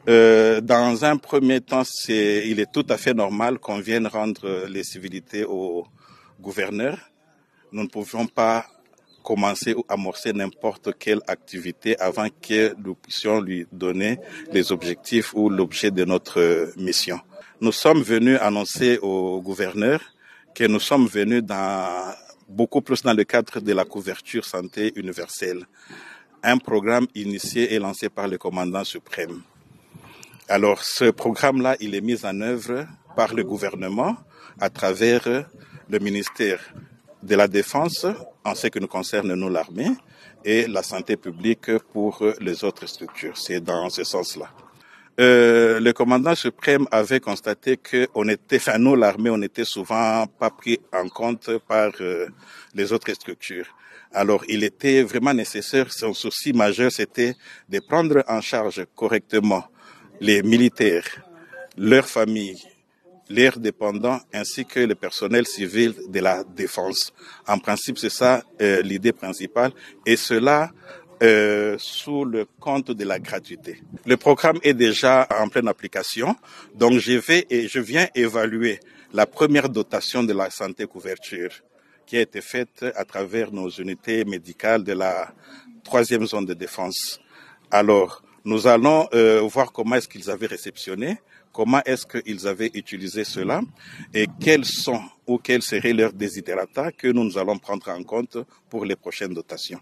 Dans un premier temps, il est tout à fait normal qu'on vienne rendre les civilités au gouverneur. Nous ne pouvions pas commencer ou amorcer n'importe quelle activité avant que nous puissions lui donner les objectifs ou l'objet de notre mission. Nous sommes venus annoncer au gouverneur que nous sommes venus beaucoup plus dans le cadre de la couverture santé universelle, un programme initié et lancé par le commandant suprême. Alors, ce programme-là, il est mis en œuvre par le gouvernement à travers le ministère de la Défense, en ce qui nous concerne, nous, l'armée, et la santé publique pour les autres structures. C'est dans ce sens-là. Le commandant suprême avait constaté que nous, l'armée, on n'était souvent pas pris en compte par les autres structures. Alors, il était vraiment nécessaire, son souci majeur, c'était de prendre en charge correctement les militaires, leurs familles, leurs dépendants, ainsi que le personnel civil de la défense. En principe, c'est ça l'idée principale, et cela sous le compte de la gratuité. Le programme est déjà en pleine application, donc je viens évaluer la première dotation de la santé couverture qui a été faite à travers nos unités médicales de la 3e zone de défense. Alors, nous allons voir comment est-ce qu'ils avaient réceptionné, comment est-ce qu'ils avaient utilisé cela et quels sont ou quels seraient leurs desiderata que nous allons prendre en compte pour les prochaines dotations.